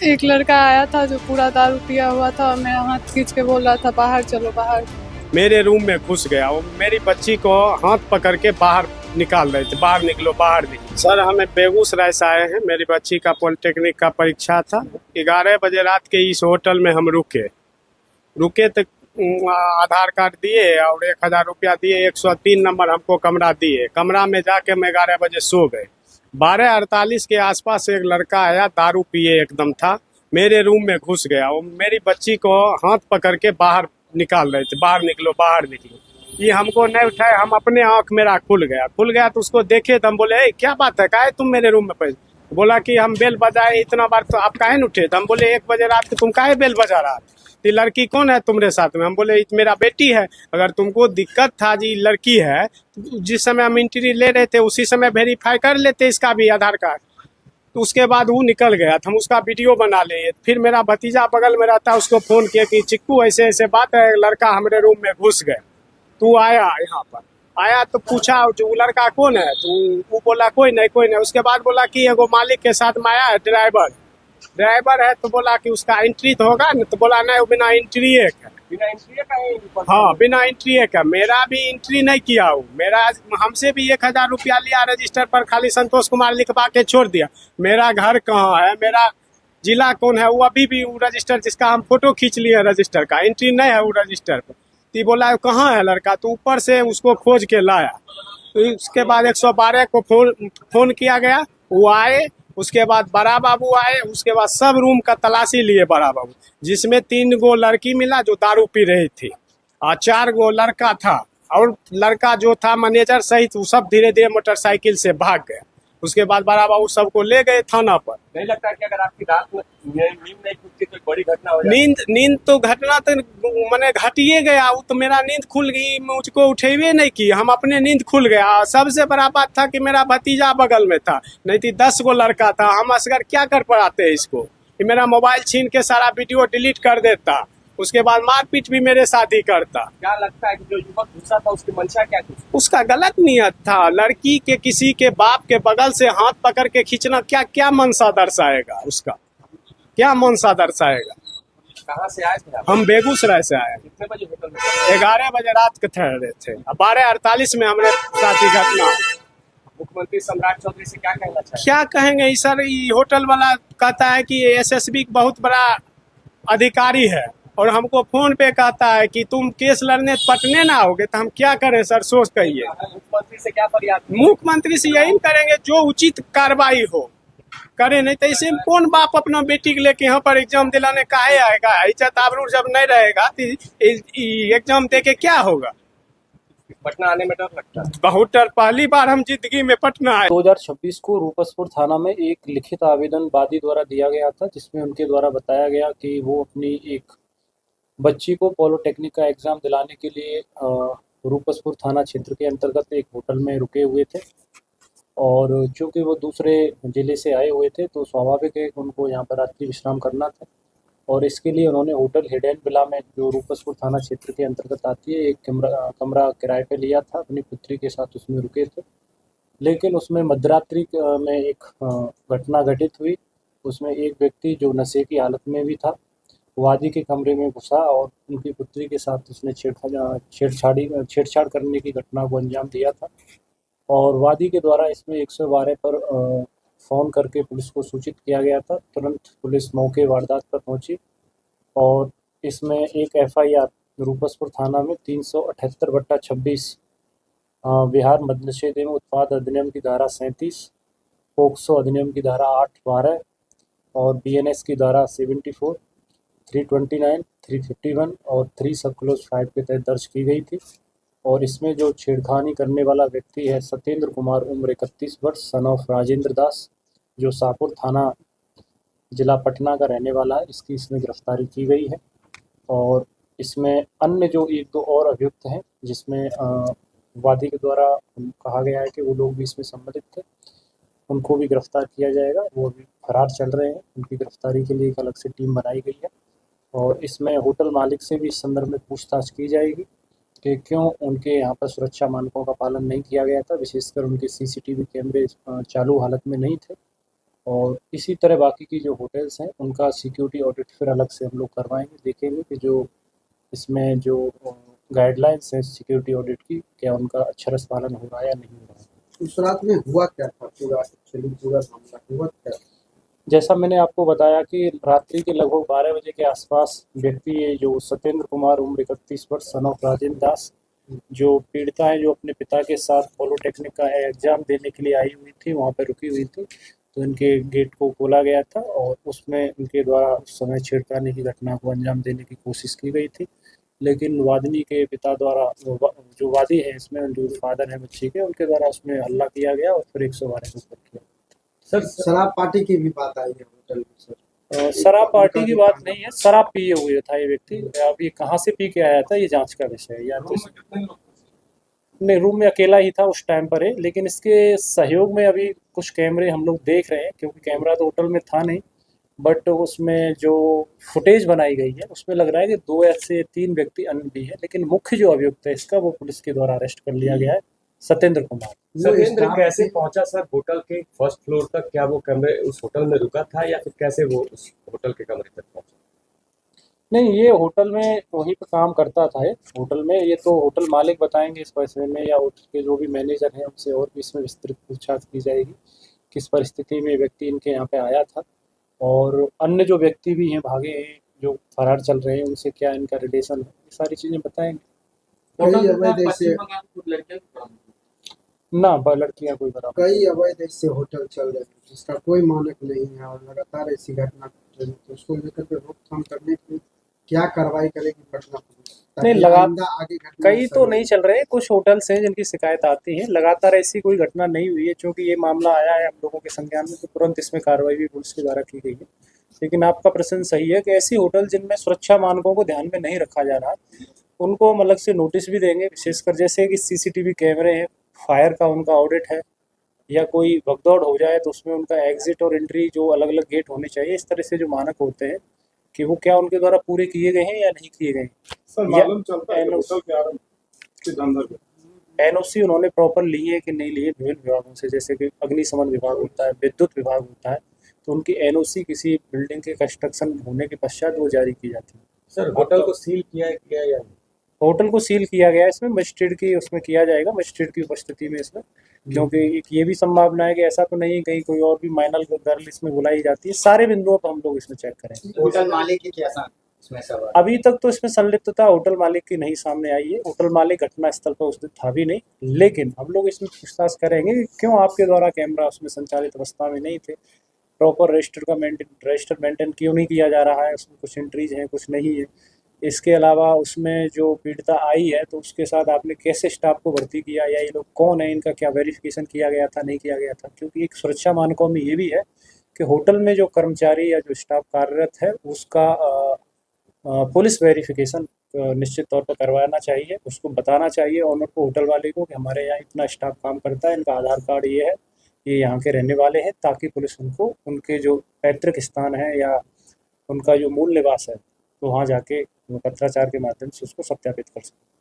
एक लड़का आया था जो पूरा दारू पिया हुआ था और मेरा हाथ खींच के बोल रहा था बाहर चलो बाहर। मेरे रूम में घुस गया। वो मेरी बच्ची को हाथ पकड़ के बाहर निकाल रहे थे, बाहर निकलो बाहर निकलो। सर हमें बेगूसराय से आए हैं, मेरी बच्ची का पॉलिटेक्निक का परीक्षा था। 11 बजे रात के इस होटल में हम रुके तो आधार कार्ड दिए और 1,000 रुपया दिए, 103 नंबर हमको कमरा दिए। कमरा में जाके मैं 11 बजे सो गए। 12:48 के आसपास एक लड़का आया, दारू पिए एकदम था, मेरे रूम में घुस गया। वो मेरी बच्ची को हाथ पकड़ के बाहर निकाल रहे थे, बाहर निकलो बाहर निकलो। ये हमको नहीं उठाए, हम अपने आंख मेरा खुल गया तो उसको देखे तो हम बोले ए, क्या बात है, काहे तुम मेरे रूम में पैसे। बोला कि हम बेल बजाए इतना बार तो आप काहे न उठे। तो हम बोले 1 बजे रात को तुम काहे बेल बजा रहा। ये लड़की कौन है तुम्हारे साथ में। हम बोले मेरा बेटी है। अगर तुमको दिक्कत था जी लड़की है, जिस समय हम एंट्री ले रहे थे उसी समय वेरीफाई कर लेते इसका भी आधार कार्ड। तो उसके बाद वो निकल गया था, हम उसका वीडियो बना लिए। फिर मेरा भतीजा बगल में रहता, उसको फोन किया कि चिक्कू ऐसे ऐसे बात है, लड़का हमारे रूम में घुस गए, तू आया यहाँ पर। आया तो पूछा जो लड़का कौन है, तो वो बोला कोई नहीं। उसके बाद बोला कि एगो मालिक के साथ में आया है, ड्राइवर है। तो बोला कि उसका एंट्री तो होगा ना। तो बोला नहीं, वो बिना एंट्री का। बिना एंट्री का? हाँ बिना एंट्री का। मेरा भी एंट्री नहीं किया हूँ, मेरा हमसे भी 1,000 रुपया लिया रजिस्टर पर, खाली संतोष कुमार लिखवा के छोड़ दिया। मेरा घर कहाँ है, मेरा जिला कौन है, वो अभी भी वो रजिस्टर जिसका हम फोटो खींच लिए रजिस्टर का, एंट्री नहीं है वो रजिस्टर पर। तो बोला कहाँ है लड़का, तो ऊपर से उसको खोज के लाया। तो उसके बाद 112 को फोन किया गया, वो आए। उसके बाद बड़ा बाबू आए। उसके बाद सब रूम का तलाशी लिए बड़ा बाबू, जिसमें 3 गो लड़की मिला जो दारू पी रही थी और 4 गो लड़का था। और लड़का जो था मैनेजर सहित, वो सब धीरे धीरे मोटरसाइकिल से भाग गए। उसके बाद बड़ा बाबू सबको ले गए थाना पर। नहीं लगता कि अगर आपकी रात में नींद नहीं खुलती तो बड़ी घटना हो जाती? नींद तो घटना तो मैंने घटिए गया। वो तो मेरा नींद खुल गई, मुझको उठेबे नहीं की, हम अपने नींद खुल गया। सबसे बड़ा बात था कि मेरा भतीजा बगल में था, नहीं थी 10 गो लड़का था। हम असगर क्या कर पाते इसको कि मेरा मोबाइल छीन के सारा वीडियो डिलीट कर देता। उसके बाद मारपीट भी मेरे साथ ही करता। क्या लगता है कि जो युवक घुसा था उसकी मंशा क्या थी? उसका गलत नियत था। लड़की के किसी के बाप के बगल से हाथ पकड़ के खींचना क्या क्या मनसा दर्शाएगा, उसका क्या मनसा दर्शाएगा। कहाँ से आए थे आप? हम बेगूसराय से आए। कितने बजे होटल में? 11 बजे रात के ठहरे थे। 12:48 में हमारे साथ ही घटना। मुख्यमंत्री सम्राट चौधरी से क्या कहना चाहिए? क्या कहेंगे सर, ये होटल वाला कहता है कि एसएसबी बहुत बड़ा अधिकारी है और हमको फोन पे कहता है कि तुम केस लड़ने पटने ना आओगे। तो हम क्या करें सर, सोच कहिए। मुख्यमंत्री से क्या फरियाद? मुख्यमंत्री से यही करेंगे जो उचित कार्रवाई हो करे, नहीं तो ऐसे कौन बाप अपना बेटी के लेके यहाँ पर एग्जाम दिलाने काहे आएगा। इज्जत आबरू जब नहीं रहेगा तो एग्जाम दे के क्या होगा। पटना आने में डर लगता है? बहुत डर, पहली बार हम जिंदगी में पटना आए। 2026 को रूपसपुर थाना में एक लिखित आवेदन वादी द्वारा दिया गया था, जिसमें उनके द्वारा बताया गया कि वो अपनी एक बच्ची को पॉलिटेक्निक का एग्ज़ाम दिलाने के लिए रूपसपुर थाना क्षेत्र के अंतर्गत एक होटल में रुके हुए थे। और चूँकि वो दूसरे ज़िले से आए हुए थे तो स्वाभाविक है कि उनको यहाँ पर रात्रि विश्राम करना था। और इसके लिए उन्होंने होटल हिडेन विला में, जो रूपसपुर थाना क्षेत्र के अंतर्गत आती है, एक कमरा किराए पे लिया था। अपनी पुत्री के साथ उसमें रुके थे, लेकिन उसमें मध्यरात्रि में एक घटना घटित हुई। उसमें एक व्यक्ति जो नशे की हालत में भी था, वादी के कमरे में घुसा और उनकी पुत्री के साथ उसने छेड़छाड़ करने की घटना को अंजाम दिया था। और वादी के द्वारा इसमें 112 पर फ़ोन करके पुलिस को सूचित किया गया था। तुरंत पुलिस मौके वारदात पर पहुंची और इसमें एक एफआईआर रूपसपुर थाना में 378/26 बिहार मद्यनिषेध एवं उत्पाद अधिनियम की धारा 37, पोक्सो अधिनियम की धारा 8(12) और बीएनएस की धारा 74, 329, 351 और 3 सब क्लोज 5 के तहत दर्ज की गई थी। और इसमें जो छेड़खानी करने वाला व्यक्ति है सत्येंद्र कुमार, उम्र 31 वर्ष, सन ऑफ राजेंद्र दास, जो शाहपुर थाना जिला पटना का रहने वाला है, इसकी इसमें गिरफ्तारी की गई है। और इसमें अन्य जो 1-2 और अभियुक्त हैं, जिसमें वादी के द्वारा कहा गया है कि वो लोग भी इसमें सम्मिलित थे, उनको भी गिरफ्तार किया जाएगा। वो भी फरार चल रहे हैं, उनकी गिरफ्तारी के लिए एक अलग से टीम बनाई गई है। और इसमें होटल मालिक से भी इस संदर्भ में पूछताछ की जाएगी कि क्यों उनके यहाँ पर सुरक्षा मानकों का पालन नहीं किया गया था। विशेषकर उनके सीसीटीवी कैमरे चालू हालत में नहीं थे और इसी तरह बाकी की जो होटल्स हैं उनका सिक्योरिटी ऑडिट फिर अलग से हम लोग करवाएंगे, देखेंगे कि जो इसमें जो गाइडलाइंस है सिक्योरिटी ऑडिट की, क्या उनका अक्षरश पालन हो रहा है या नहीं हो रहा है। उस रात में हुआ क्या था, पूरा एक्चुअली पूरा मामला हुआ क्या? जैसा मैंने आपको बताया कि रात्रि के लगभग 12 बजे के आसपास व्यक्ति ये जो सत्येंद्र कुमार उम्र 31 वर्ष सन ऑफ राजेंद्र दास, जो पीड़िता है, जो अपने पिता के साथ पॉलिटेक्निक का एग्जाम देने के लिए आई हुई थी, वहाँ पर रुकी हुई थी, तो इनके गेट को खोला गया था और उसमें इनके द्वारा उस समय छेड़खानी की घटना को अंजाम देने की कोशिश की गई थी, लेकिन वादिनी के पिता द्वारा, जो वादी है इसमें, जो फादर है बच्ची के, उनके द्वारा उसमें हल्ला किया गया और फिर 112 को ऊपर किया। सर शराब पार्टी की भी बात आई है होटल में सर। शराब पार्टी की बात नहीं है, शराब पिए हुए था ये व्यक्ति। अब ये कहाँ से पी के आया था ये जांच का विषय है। या तो नहीं, रूम में अकेला ही था उस टाइम पर है, लेकिन इसके सहयोग में अभी कुछ कैमरे हम लोग देख रहे हैं, क्योंकि कैमरा तो होटल में था नहीं, बट उसमें जो फुटेज बनाई गई है उसमें लग रहा है कि 2 या से 3 व्यक्ति अन्य भी है, लेकिन मुख्य जो अभियुक्त है इसका वो पुलिस के द्वारा अरेस्ट कर लिया गया है, सत्येंद्र कुमार। सत्येंद्र कैसे पहुंचा सर होटल के फर्स्ट फ्लोर तक? क्या वो कमरे उस होटल में रुका था या फिर कैसे वो उस होटल के कमरे तक पहुंचा? नहीं, ये होटल में वहीं पे काम करता था। ये होटल में, ये तो होटल मालिक बताएंगे इस विषय में, या होटल के जो भी मैनेजर हैं उनसे और भी इसमें विस्तृत पूछताछ की जाएगी, किस परिस्थिति में व्यक्ति इनके यहाँ पे आया था, और अन्य जो व्यक्ति भी हैं भागे हैं, जो फरार चल रहे हैं, उनसे क्या इनका रिलेशन है, ये सारी चीज़ें बताएंगे। कई अवैध ऐसे ना लड़कियाँ कोई बराबर, कई अवैध ऐसे होटल चल रहे हैं जिसका कोई मानक नहीं है और लगातार ऐसी घटना घट रही है, तो उसको लेकर के रोकथाम करने के लिए क्या कार्रवाई करेगी पटना पुलिस? नहीं, आगे घटना कई तो नहीं चल रहे, कुछ होटल्स हैं जिनकी शिकायत आती है, लगातार ऐसी कोई घटना नहीं हुई है। क्योंकि ये मामला आया है हम लोगों के संज्ञान में, तो तुरंत इसमें कार्रवाई भी पुलिस के द्वारा की गई है। लेकिन आपका प्रश्न सही है कि ऐसी होटल जिनमें सुरक्षा मानकों को ध्यान में नहीं रखा जा रहा, उनको हम अलग से नोटिस भी देंगे, विशेषकर जैसे कि सीसीटीवी कैमरे हैं, फायर का उनका ऑडिट है, या कोई भगदौड़ हो जाए तो उसमें उनका एग्जिट और एंट्री जो अलग अलग गेट होने चाहिए, इस तरह से जो मानक होते हैं कि वो क्या उनके द्वारा पूरे किए गए हैं या नहीं किए गए। सर मालूम चलता है कि होटल के आरंभ के अंदर एनओसी उन्होंने प्रॉपर लिए है कि नहीं लिए विभिन्न विभागों से, जैसे कि अग्निशमन विभाग होता है, विद्युत विभाग होता है, तो उनकी एनओसी किसी बिल्डिंग के कंस्ट्रक्शन होने के पश्चात वो जारी की जाती है। सर होटल को सील किया या नहीं? होटल को सील किया गया है, इसमें मजिस्ट्रेट की उसमें किया जाएगा, मजिस्ट्रेट की उपस्थिति में इसमें, क्योंकि एक ये भी संभावना है कि ऐसा तो नहीं कहीं कोई और भी माइनर गर्ल इसमें बुलाई जाती है। सारे बिंदुओं पर हम लोग इसमें चेक करेंगे। होटल मालिक की क्या इसमें सवाल? अभी तक तो इसमें संलिप्तता होटल मालिक की नहीं सामने आई है। होटल मालिक घटना स्थल पर उस दिन था भी नहीं, लेकिन हम लोग इसमें पूछताछ करेंगे कि क्यों आपके द्वारा कैमरा उसमें संचालित अवस्था में नहीं थे, प्रॉपर रजिस्टर मेंटेन क्यों नहीं किया जा रहा है, उसमें कुछ एंट्रीज हैं कुछ नहीं है। इसके अलावा उसमें जो पीड़िता आई है तो उसके साथ आपने कैसे स्टाफ को भर्ती किया, या ये लोग कौन है, इनका क्या वेरिफिकेशन किया गया था नहीं किया गया था। क्योंकि एक सुरक्षा मानकों में ये भी है कि होटल में जो कर्मचारी या जो स्टाफ कार्यरत है उसका पुलिस वेरिफिकेशन निश्चित तौर पर करवाना चाहिए, उसको बताना चाहिए ऑनर को, होटल वाले को, कि हमारे यहाँ इतना स्टाफ काम करता है, इनका आधार कार्ड ये है, ये यहाँ के रहने वाले हैं, ताकि पुलिस उनको उनके जो पैतृक स्थान है या उनका जो मूल निवास है तो वहाँ जाके पत्राचार के माध्यम से उसको सत्यापित कर सकते।